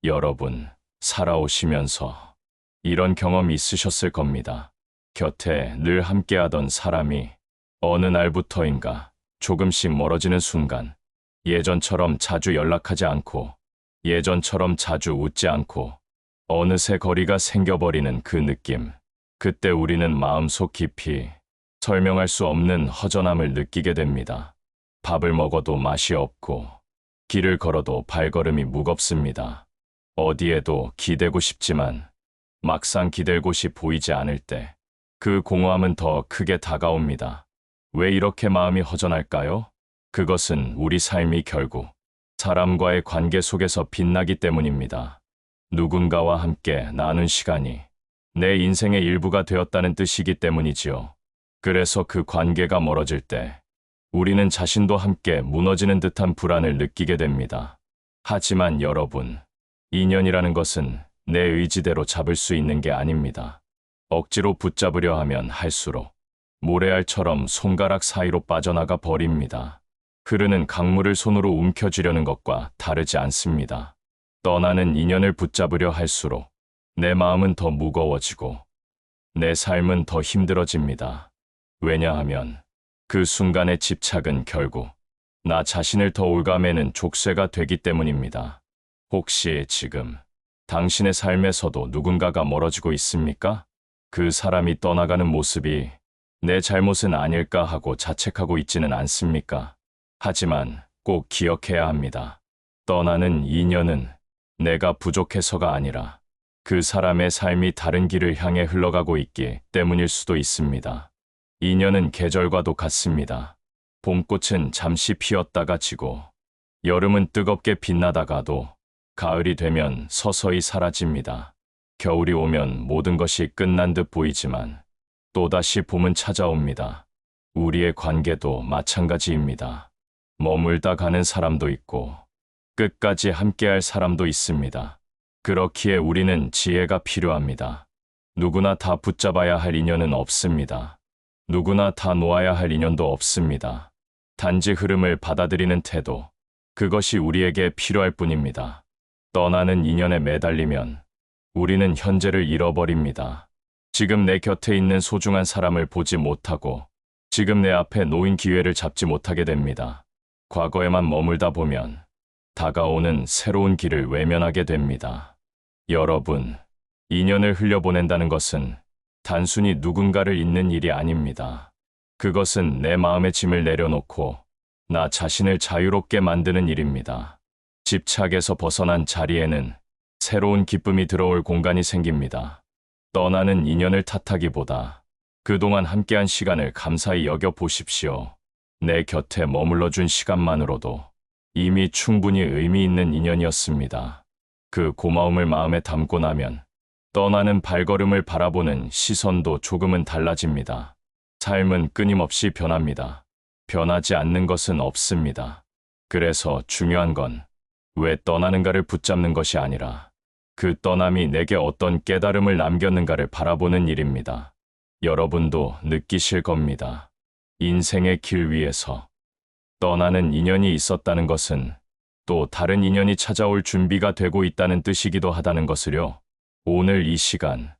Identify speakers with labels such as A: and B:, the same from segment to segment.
A: 여러분, 살아오시면서 이런 경험 있으셨을 겁니다. 곁에 늘 함께하던 사람이 어느 날부터인가 조금씩 멀어지는 순간, 예전처럼 자주 연락하지 않고, 예전처럼 자주 웃지 않고, 어느새 거리가 생겨버리는 그 느낌. 그때 우리는 마음속 깊이 설명할 수 없는 허전함을 느끼게 됩니다. 밥을 먹어도 맛이 없고, 길을 걸어도 발걸음이 무겁습니다. 어디에도 기대고 싶지만 막상 기댈 곳이 보이지 않을 때 그 공허함은 더 크게 다가옵니다. 왜 이렇게 마음이 허전할까요? 그것은 우리 삶이 결국 사람과의 관계 속에서 빛나기 때문입니다. 누군가와 함께 나눈 시간이 내 인생의 일부가 되었다는 뜻이기 때문이지요. 그래서 그 관계가 멀어질 때 우리는 자신도 함께 무너지는 듯한 불안을 느끼게 됩니다. 하지만 여러분, 인연이라는 것은 내 의지대로 잡을 수 있는 게 아닙니다. 억지로 붙잡으려 하면 할수록 모래알처럼 손가락 사이로 빠져나가 버립니다. 흐르는 강물을 손으로 움켜쥐려는 것과 다르지 않습니다. 떠나는 인연을 붙잡으려 할수록 내 마음은 더 무거워지고 내 삶은 더 힘들어집니다. 왜냐하면 그 순간의 집착은 결국 나 자신을 더 올가매는 족쇄가 되기 때문입니다. 혹시 지금 당신의 삶에서도 누군가가 멀어지고 있습니까? 그 사람이 떠나가는 모습이 내 잘못은 아닐까 하고 자책하고 있지는 않습니까? 하지만 꼭 기억해야 합니다. 떠나는 인연은 내가 부족해서가 아니라 그 사람의 삶이 다른 길을 향해 흘러가고 있기 때문일 수도 있습니다. 인연은 계절과도 같습니다. 봄꽃은 잠시 피었다가 지고, 여름은 뜨겁게 빛나다가도 가을이 되면 서서히 사라집니다. 겨울이 오면 모든 것이 끝난 듯 보이지만 또다시 봄은 찾아옵니다. 우리의 관계도 마찬가지입니다. 머물다 가는 사람도 있고 끝까지 함께할 사람도 있습니다. 그렇기에 우리는 지혜가 필요합니다. 누구나 다 붙잡아야 할 인연은 없습니다. 누구나 다 놓아야 할 인연도 없습니다. 단지 흐름을 받아들이는 태도, 그것이 우리에게 필요할 뿐입니다. 떠나는 인연에 매달리면 우리는 현재를 잃어버립니다. 지금 내 곁에 있는 소중한 사람을 보지 못하고 지금 내 앞에 놓인 기회를 잡지 못하게 됩니다. 과거에만 머물다 보면 다가오는 새로운 길을 외면하게 됩니다. 여러분, 인연을 흘려보낸다는 것은 단순히 누군가를 잊는 일이 아닙니다. 그것은 내 마음의 짐을 내려놓고 나 자신을 자유롭게 만드는 일입니다. 집착에서 벗어난 자리에는 새로운 기쁨이 들어올 공간이 생깁니다. 떠나는 인연을 탓하기보다 그동안 함께한 시간을 감사히 여겨보십시오. 내 곁에 머물러준 시간만으로도 이미 충분히 의미 있는 인연이었습니다. 그 고마움을 마음에 담고 나면 떠나는 발걸음을 바라보는 시선도 조금은 달라집니다. 삶은 끊임없이 변합니다. 변하지 않는 것은 없습니다. 그래서 중요한 건 왜 떠나는가를 붙잡는 것이 아니라 그 떠남이 내게 어떤 깨달음을 남겼는가를 바라보는 일입니다. 여러분도 느끼실 겁니다. 인생의 길 위에서 떠나는 인연이 있었다는 것은 또 다른 인연이 찾아올 준비가 되고 있다는 뜻이기도 하다는 것을요. 오늘 이 시간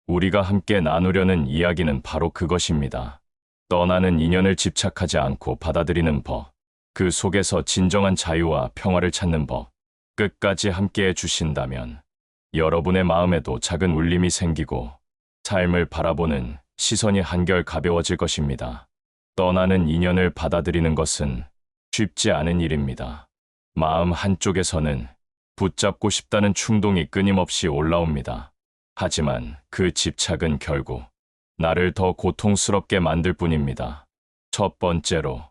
A: 우리가 함께 나누려는 이야기는 바로 그것입니다. 떠나는 인연을 집착하지 않고 받아들이는 법, 그 속에서 진정한 자유와 평화를 찾는 법, 끝까지 함께해 주신다면 여러분의 마음에도 작은 울림이 생기고 삶을 바라보는 시선이 한결 가벼워질 것입니다. 떠나는 인연을 받아들이는 것은 쉽지 않은 일입니다. 마음 한쪽에서는 붙잡고 싶다는 충동이 끊임없이 올라옵니다. 하지만 그 집착은 결국 나를 더 고통스럽게 만들 뿐입니다. 첫 번째로,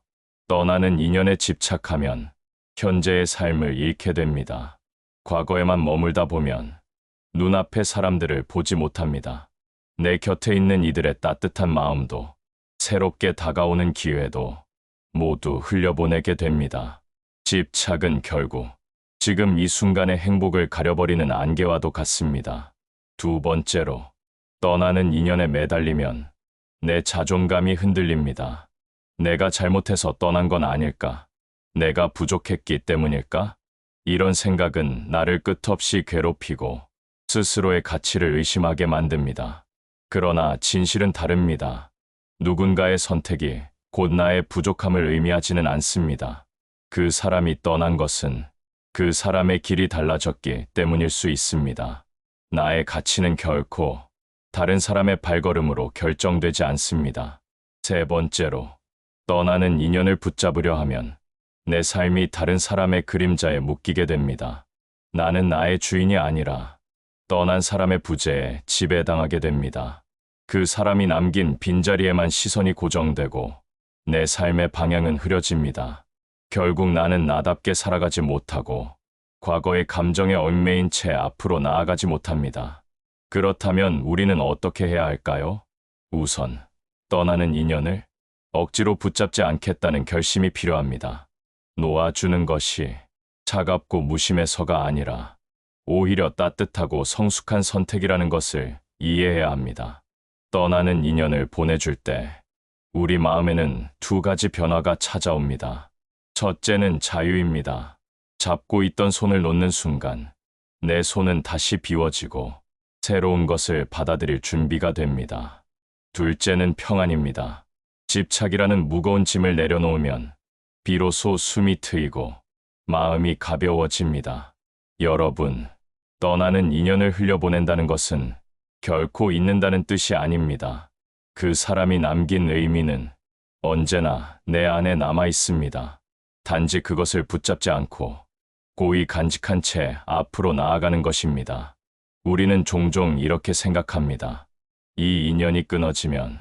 A: 떠나는 인연에 집착하면 현재의 삶을 잃게 됩니다. 과거에만 머물다 보면 눈앞의 사람들을 보지 못합니다. 내 곁에 있는 이들의 따뜻한 마음도 새롭게 다가오는 기회도 모두 흘려보내게 됩니다. 집착은 결국 지금 이 순간의 행복을 가려버리는 안개와도 같습니다. 두 번째로, 떠나는 인연에 매달리면 내 자존감이 흔들립니다. 내가 잘못해서 떠난 건 아닐까? 내가 부족했기 때문일까? 이런 생각은 나를 끝없이 괴롭히고 스스로의 가치를 의심하게 만듭니다. 그러나 진실은 다릅니다. 누군가의 선택이 곧 나의 부족함을 의미하지는 않습니다. 그 사람이 떠난 것은 그 사람의 길이 달라졌기 때문일 수 있습니다. 나의 가치는 결코 다른 사람의 발걸음으로 결정되지 않습니다. 세 번째로, 떠나는 인연을 붙잡으려 하면 내 삶이 다른 사람의 그림자에 묶이게 됩니다. 나는 나의 주인이 아니라 떠난 사람의 부재에 지배당하게 됩니다. 그 사람이 남긴 빈자리에만 시선이 고정되고 내 삶의 방향은 흐려집니다. 결국 나는 나답게 살아가지 못하고 과거의 감정에 얽매인 채 앞으로 나아가지 못합니다. 그렇다면 우리는 어떻게 해야 할까요? 우선, 떠나는 인연을 억지로 붙잡지 않겠다는 결심이 필요합니다. 놓아주는 것이 차갑고 무심해서가 아니라 오히려 따뜻하고 성숙한 선택이라는 것을 이해해야 합니다. 떠나는 인연을 보내줄 때 우리 마음에는 두 가지 변화가 찾아옵니다. 첫째는 자유입니다. 잡고 있던 손을 놓는 순간 내 손은 다시 비워지고 새로운 것을 받아들일 준비가 됩니다. 둘째는 평안입니다. 집착이라는 무거운 짐을 내려놓으면 비로소 숨이 트이고 마음이 가벼워집니다. 여러분, 떠나는 인연을 흘려보낸다는 것은 결코 잊는다는 뜻이 아닙니다. 그 사람이 남긴 의미는 언제나 내 안에 남아 있습니다. 단지 그것을 붙잡지 않고 고이 간직한 채 앞으로 나아가는 것입니다. 우리는 종종 이렇게 생각합니다. 이 인연이 끊어지면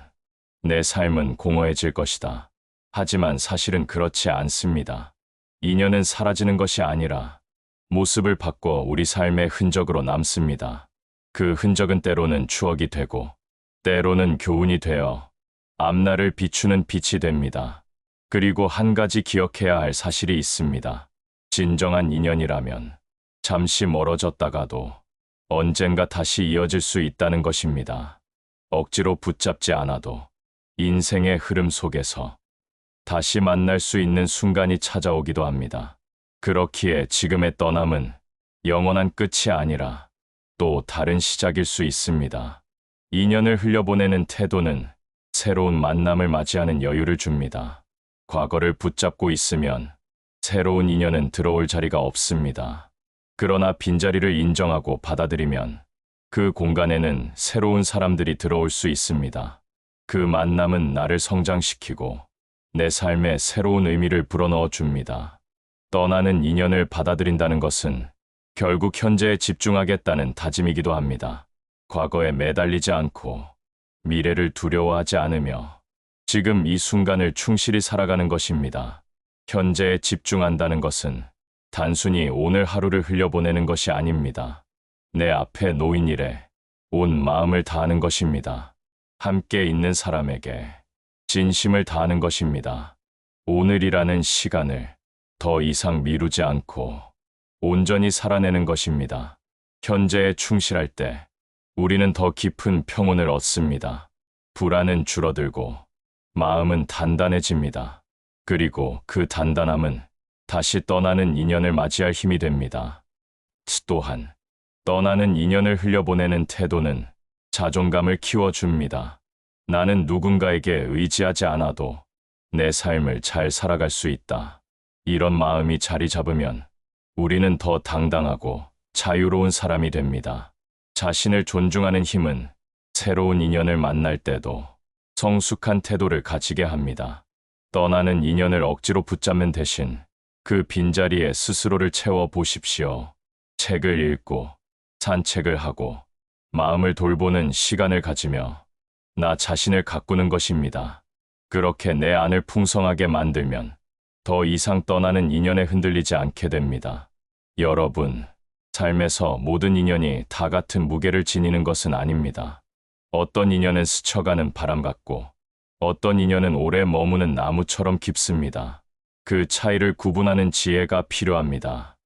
A: 내 삶은 공허해질 것이다. 하지만 사실은 그렇지 않습니다. 인연은 사라지는 것이 아니라 모습을 바꿔 우리 삶의 흔적으로 남습니다. 그 흔적은 때로는 추억이 되고 때로는 교훈이 되어 앞날을 비추는 빛이 됩니다. 그리고 한 가지 기억해야 할 사실이 있습니다. 진정한 인연이라면 잠시 멀어졌다가도 언젠가 다시 이어질 수 있다는 것입니다. 억지로 붙잡지 않아도 인생의 흐름 속에서 다시 만날 수 있는 순간이 찾아오기도 합니다. 그렇기에 지금의 떠남은 영원한 끝이 아니라 또 다른 시작일 수 있습니다. 인연을 흘려보내는 태도는 새로운 만남을 맞이하는 여유를 줍니다. 과거를 붙잡고 있으면 새로운 인연은 들어올 자리가 없습니다. 그러나 빈자리를 인정하고 받아들이면 그 공간에는 새로운 사람들이 들어올 수 있습니다. 그 만남은 나를 성장시키고 내 삶에 새로운 의미를 불어넣어 줍니다. 떠나는 인연을 받아들인다는 것은 결국 현재에 집중하겠다는 다짐이기도 합니다. 과거에 매달리지 않고 미래를 두려워하지 않으며 지금 이 순간을 충실히 살아가는 것입니다. 현재에 집중한다는 것은 단순히 오늘 하루를 흘려보내는 것이 아닙니다. 내 앞에 놓인 일에 온 마음을 다하는 것입니다. 함께 있는 사람에게 진심을 다하는 것입니다. 오늘이라는 시간을 더 이상 미루지 않고 온전히 살아내는 것입니다. 현재에 충실할 때 우리는 더 깊은 평온을 얻습니다. 불안은 줄어들고 마음은 단단해집니다. 그리고 그 단단함은 다시 떠나는 인연을 맞이할 힘이 됩니다. 또한 떠나는 인연을 흘려보내는 태도는 자존감을 키워줍니다. 나는 누군가에게 의지하지 않아도 내 삶을 잘 살아갈 수 있다. 이런 마음이 자리 잡으면 우리는 더 당당하고 자유로운 사람이 됩니다. 자신을 존중하는 힘은 새로운 인연을 만날 때도 성숙한 태도를 가지게 합니다. 떠나는 인연을 억지로 붙잡는 대신 그 빈자리에 스스로를 채워 보십시오. 책을 읽고 산책을 하고 마음을 돌보는 시간을 가지며 나 자신을 가꾸는 것입니다. 그렇게 내 안을 풍성하게 만들면 더 이상 떠나는 인연에 흔들리지 않게 됩니다. 여러분, 삶에서 모든 인연이 다 같은 무게를 지니는 것은 아닙니다. 어떤 인연은 스쳐가는 바람 같고 어떤 인연은 오래 머무는 나무처럼 깊습니다. 그 차이를 구분하는 지혜가 필요합니다.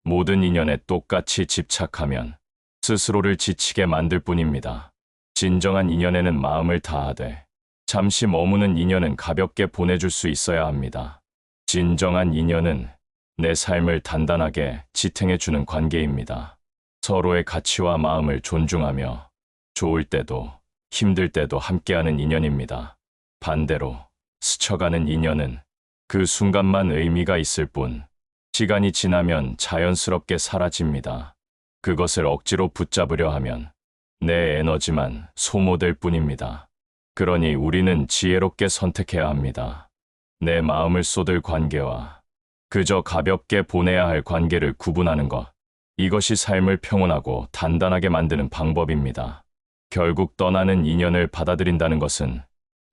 A: 모든 인연에 똑같이 집착하면 스스로를 지치게 만들 뿐입니다. 진정한 인연에는 마음을 다하되 잠시 머무는 인연은 가볍게 보내줄 수 있어야 합니다. 진정한 인연은 내 삶을 단단하게 지탱해주는 관계입니다. 서로의 가치와 마음을 존중하며 좋을 때도 힘들 때도 함께하는 인연입니다. 반대로 스쳐가는 인연은 그 순간만 의미가 있을 뿐 시간이 지나면 자연스럽게 사라집니다. 그것을 억지로 붙잡으려 하면 내 에너지만 소모될 뿐입니다. 그러니 우리는 지혜롭게 선택해야 합니다. 내 마음을 쏟을 관계와 그저 가볍게 보내야 할 관계를 구분하는 것. 이것이 삶을 평온하고 단단하게 만드는 방법입니다. 결국 떠나는 인연을 받아들인다는 것은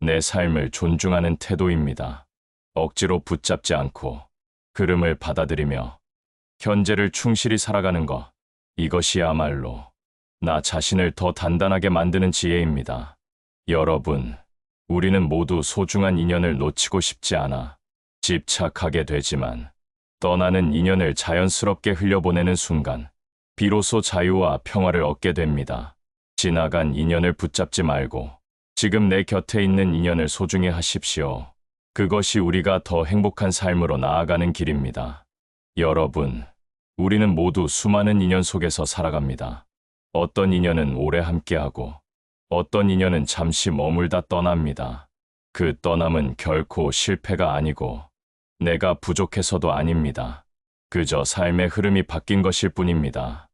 A: 내 삶을 존중하는 태도입니다. 억지로 붙잡지 않고 흐름을 받아들이며 현재를 충실히 살아가는 것. 이것이야말로 나 자신을 더 단단하게 만드는 지혜입니다. 여러분, 우리는 모두 소중한 인연을 놓치고 싶지 않아 집착하게 되지만 떠나는 인연을 자연스럽게 흘려보내는 순간 비로소 자유와 평화를 얻게 됩니다. 지나간 인연을 붙잡지 말고 지금 내 곁에 있는 인연을 소중히 하십시오. 그것이 우리가 더 행복한 삶으로 나아가는 길입니다. 여러분, 우리는 모두 수많은 인연 속에서 살아갑니다. 어떤 인연은 오래 함께하고 어떤 인연은 잠시 머물다 떠납니다. 그 떠남은 결코 실패가 아니고 내가 부족해서도 아닙니다. 그저 삶의 흐름이 바뀐 것일 뿐입니다.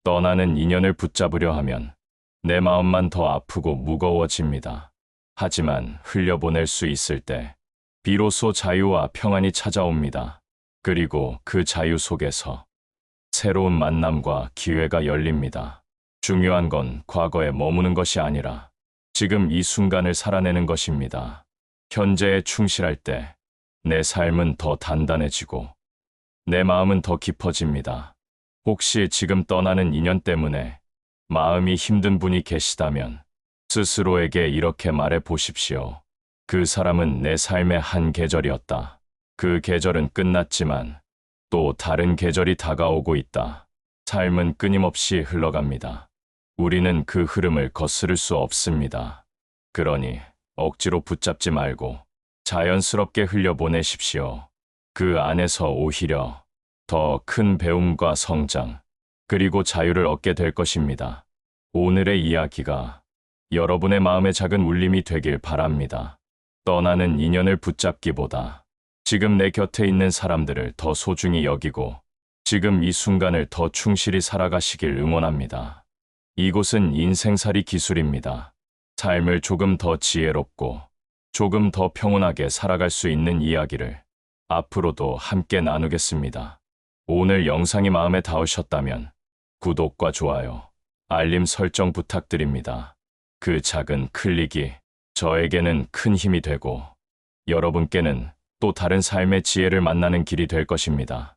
A: 떠나는 인연을 붙잡으려 하면 내 마음만 더 아프고 무거워집니다. 하지만 흘려보낼 수 있을 때 비로소 자유와 평안이 찾아옵니다. 그리고 그 자유 속에서 새로운 만남과 기회가 열립니다. 중요한 건 과거에 머무는 것이 아니라 지금 이 순간을 살아내는 것입니다. 현재에 충실할 때 내 삶은 더 단단해지고 내 마음은 더 깊어집니다. 혹시 지금 떠나는 인연 때문에 마음이 힘든 분이 계시다면 스스로에게 이렇게 말해 보십시오. 그 사람은 내 삶의 한 계절이었다. 그 계절은 끝났지만 또 다른 계절이 다가오고 있다. 삶은 끊임없이 흘러갑니다. 우리는 그 흐름을 거스를 수 없습니다. 그러니 억지로 붙잡지 말고 자연스럽게 흘려보내십시오. 그 안에서 오히려 더 큰 배움과 성장, 그리고 자유를 얻게 될 것입니다. 오늘의 이야기가 여러분의 마음의 작은 울림이 되길 바랍니다. 떠나는 인연을 붙잡기보다 지금 내 곁에 있는 사람들을 더 소중히 여기고 지금 이 순간을 더 충실히 살아가시길 응원합니다. 이곳은 인생살이 기술입니다. 삶을 조금 더 지혜롭고 조금 더 평온하게 살아갈 수 있는 이야기를 앞으로도 함께 나누겠습니다. 오늘 영상이 마음에 닿으셨다면 구독과 좋아요, 알림 설정 부탁드립니다. 그 작은 클릭이 저에게는 큰 힘이 되고 여러분께는 또 다른 삶의 지혜를 만나는 길이 될 것입니다.